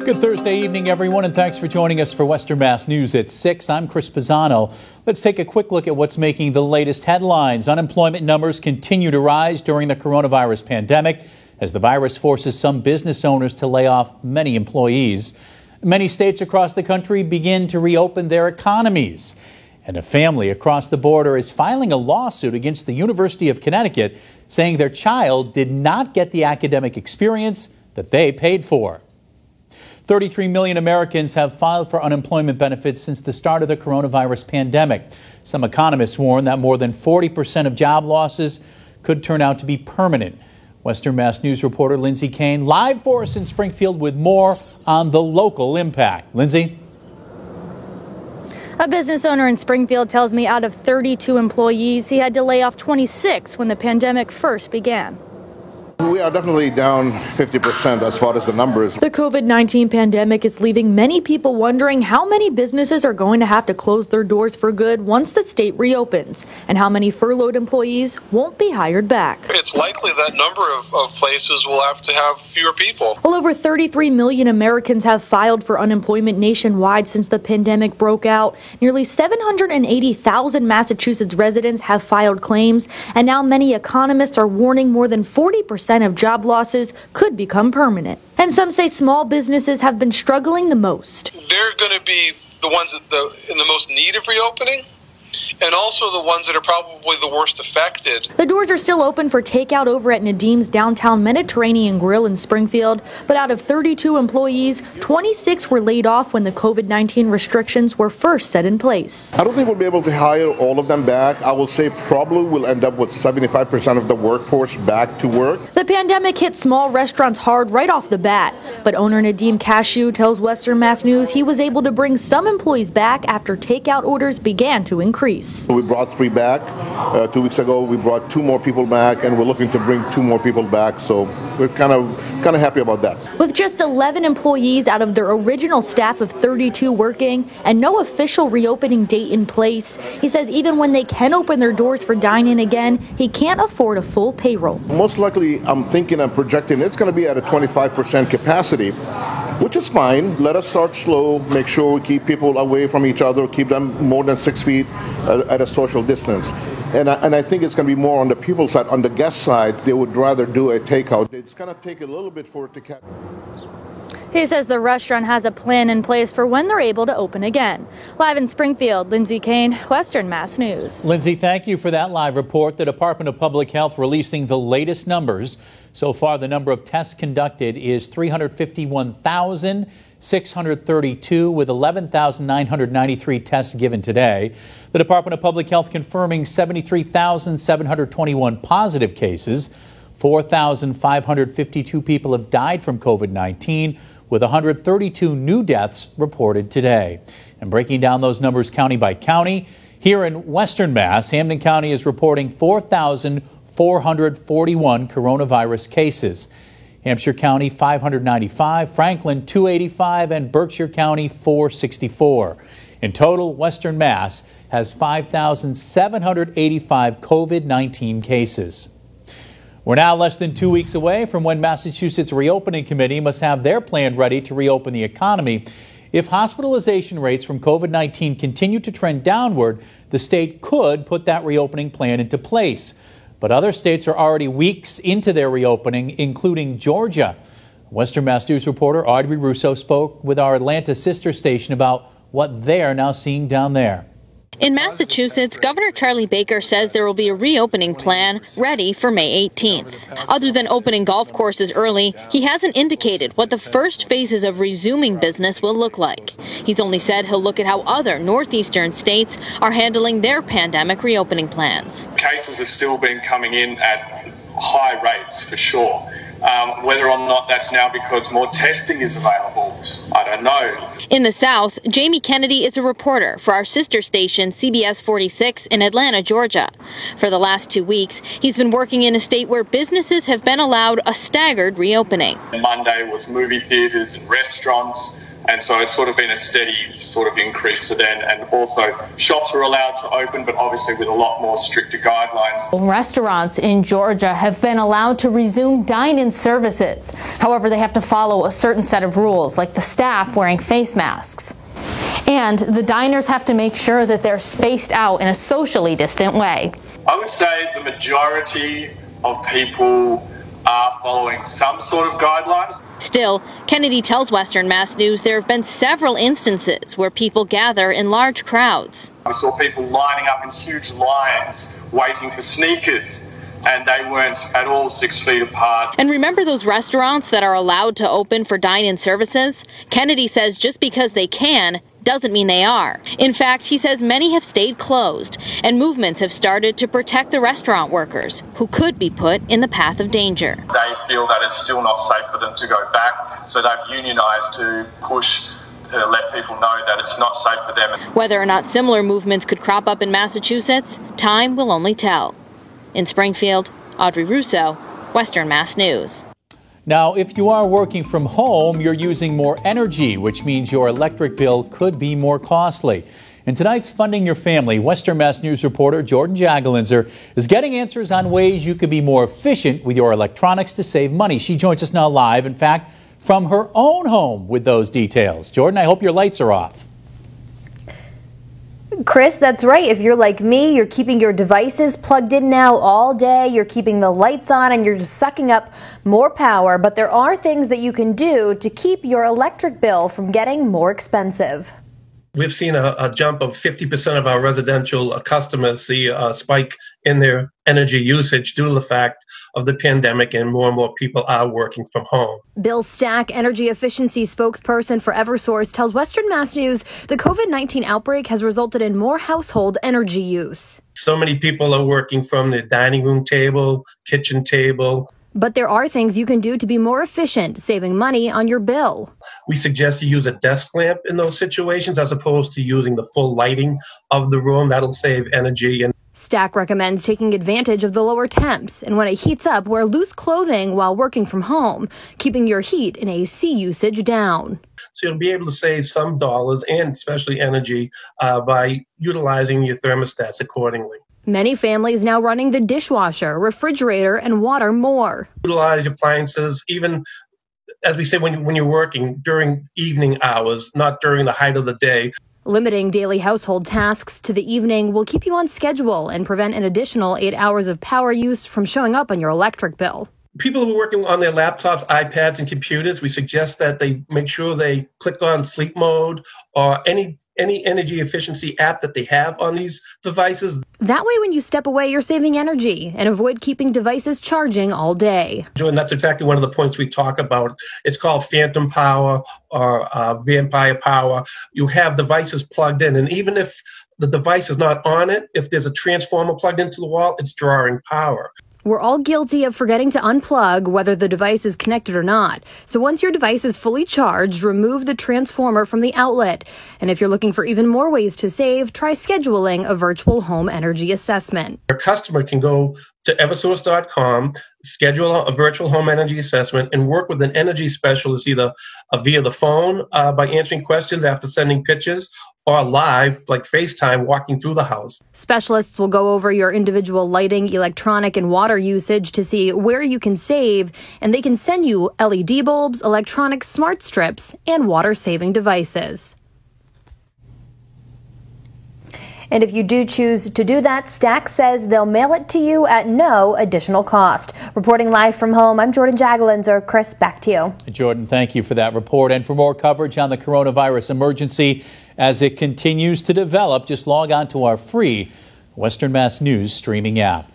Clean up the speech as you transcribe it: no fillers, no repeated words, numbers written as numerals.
Good Thursday evening, everyone, and thanks for joining us for Western Mass News at 6. I'm Chris Pisano. Let's take a quick look at what's making the latest headlines. Unemployment numbers continue to rise during the coronavirus pandemic as the virus forces some business owners to lay off many employees. Many states across the country begin to reopen their economies. And a family across the border is filing a lawsuit against the University of Connecticut, saying their child did not get the academic experience that they paid for. 33 million Americans have filed for unemployment benefits since the start of the coronavirus pandemic. Some economists warn that more than 40% of job losses could turn out to be permanent. Western Mass News reporter Lindsay Kane live for us in Springfield with more on the local impact. Lindsay? A business owner in Springfield tells me out of 32 employees, he had to lay off 26 when the pandemic first began. We are definitely down 50% as far as the numbers. The COVID-19 pandemic is leaving many people wondering how many businesses are going to have to close their doors for good once the state reopens, and how many furloughed employees won't be hired back. It's likely that number of places will have to have fewer people. Well, over 33 million Americans have filed for unemployment nationwide since the pandemic broke out. Nearly 780,000 Massachusetts residents have filed claims, and now many economists are warning more than 40% of job losses could become permanent. And some say small businesses have been struggling the most. They're going to be the ones in the most need of reopening, and also the ones that are probably the worst affected. The doors are still open for takeout over at Nadim's Downtown Mediterranean Grill in Springfield, but out of 32 employees, 26 were laid off when the COVID-19 restrictions were first set in place. I don't think we'll be able to hire all of them back. I will say probably we'll end up with 75% of the workforce back to work. The pandemic hit small restaurants hard right off the bat, but owner Nadim Cashew tells Western Mass News he was able to bring some employees back after takeout orders began to increase. We brought 3 back. 2 weeks ago, we brought 2 more people back, and we're looking to bring 2 more people back. So we're kind of happy about that. With just 11 employees out of their original staff of 32 working and no official reopening date in place, he says even when they can open their doors for dine-in again, he can't afford a full payroll. Most likely, I'm thinking and projecting it's going to be at a 25% capacity, which is fine. Let us start slow, make sure we keep people away from each other, keep them more than 6 feet at a social distance. And I think it's going to be more on the people side. On the guest side, they would rather do a takeout. It's going to take a little bit for it to catch. He says the restaurant has a plan in place for when they're able to open again. Live in Springfield, Lindsay Kane, Western Mass News. Lindsay, thank you for that live report. The Department of Public Health releasing the latest numbers. So far, the number of tests conducted is 351,632 with 11,993 tests given today. The Department of Public Health confirming 73,721 positive cases. 4,552 people have died from COVID-19, with 132 new deaths reported today. And breaking down those numbers county by county, here in Western Mass, Hampden County is reporting 4,441 coronavirus cases. Hampshire County 595, Franklin 285, and Berkshire County 464. In total, Western Mass has 5,785 COVID-19 cases. We're now less than 2 weeks away from when Massachusetts Reopening Committee must have their plan ready to reopen the economy. If hospitalization rates from COVID-19 continue to trend downward, the state could put that reopening plan into place. But other states are already weeks into their reopening, including Georgia. Western Mass News reporter Audrey Russo spoke with our Atlanta sister station about what they're now seeing down there. In Massachusetts, Governor Charlie Baker says there will be a reopening plan ready for May 18th. Other than opening golf courses early, he hasn't indicated what the first phases of resuming business will look like. He's only said he'll look at how other northeastern states are handling their pandemic reopening plans. Cases have still been coming in at high rates, for sure. Whether or not that's now because more testing is available, I don't know. In the South, Jamie Kennedy is a reporter for our sister station, CBS 46, in Atlanta, Georgia. For the last 2 weeks, he's been working in a state where businesses have been allowed a staggered reopening. Monday was movie theaters and restaurants. And so it's sort of been a steady sort of increase to then. And also shops are allowed to open, but obviously with a lot more stricter guidelines. Restaurants in Georgia have been allowed to resume dine-in services. However, they have to follow a certain set of rules, like the staff wearing face masks. And the diners have to make sure that they're spaced out in a socially distant way. I would say the majority of people are following some sort of guidelines. Still, Kennedy tells Western Mass News there have been several instances where people gather in large crowds. We saw people lining up in huge lines waiting for sneakers, and they weren't at all 6 feet apart. And remember those restaurants that are allowed to open for dine-in services? Kennedy says just because they can doesn't mean they are. In fact, he says many have stayed closed, and movements have started to protect the restaurant workers who could be put in the path of danger. They feel that it's still not safe for them to go back, so they've unionized to push to let people know that it's not safe for them. Whether or not similar movements could crop up in Massachusetts, time will only tell. In Springfield, Audrey Russo, Western Mass News. Now, if you are working from home, you're using more energy, which means your electric bill could be more costly. In tonight's Funding Your Family, Western Mass News reporter Jordan Jagelinzer is getting answers on ways you could be more efficient with your electronics to save money. She joins us now live, in fact, from her own home with those details. Jordan, I hope your lights are off. Chris, that's right. If you're like me, you're keeping your devices plugged in now all day. You're keeping the lights on and you're just sucking up more power. But there are things that you can do to keep your electric bill from getting more expensive. We've seen a jump of 50% of our residential customers see a spike in their energy usage due to the fact of the pandemic, and more people are working from home. Bill Stack, energy efficiency spokesperson for Eversource, tells Western Mass News the COVID-19 outbreak has resulted in more household energy use. So many people are working from the dining room table, kitchen table. But there are things you can do to be more efficient, saving money on your bill. We suggest you use a desk lamp in those situations as opposed to using the full lighting of the room. That'll save energy. And Stack recommends taking advantage of the lower temps, and when it heats up, wear loose clothing while working from home, keeping your heat and AC usage down. So you'll be able to save some dollars and especially energy by utilizing your thermostats accordingly. Many families now running the dishwasher, refrigerator, and water more. Utilize appliances, even, as we say, when you're working during evening hours, not during the height of the day. Limiting daily household tasks to the evening will keep you on schedule and prevent an additional 8 hours of power use from showing up on your electric bill. People who are working on their laptops, iPads, and computers, we suggest that they make sure they click on sleep mode or any energy efficiency app that they have on these devices. That way, when you step away, you're saving energy and avoid keeping devices charging all day. And that's exactly one of the points we talk about. It's called phantom power or vampire power. You have devices plugged in, and even if the device is not on it, if there's a transformer plugged into the wall, it's drawing power. We're all guilty of forgetting to unplug, whether the device is connected or not. So once your device is fully charged, remove the transformer from the outlet. And if you're looking for even more ways to save, try scheduling a virtual home energy assessment. Your customer can go to eversource.com, schedule a virtual home energy assessment, and work with an energy specialist either via the phone by answering questions after sending pictures, or live, like FaceTime, walking through the house. Specialists will go over your individual lighting, electronic, and water usage to see where you can save, and they can send you LED bulbs, electronic smart strips, and water-saving devices. And if you do choose to do that, Stack says they'll mail it to you at no additional cost. Reporting live from home, I'm Jordan Jagelinzer. Chris, back to you. Jordan, thank you for that report. And for more coverage on the coronavirus emergency as it continues to develop, just log on to our free Western Mass News streaming app.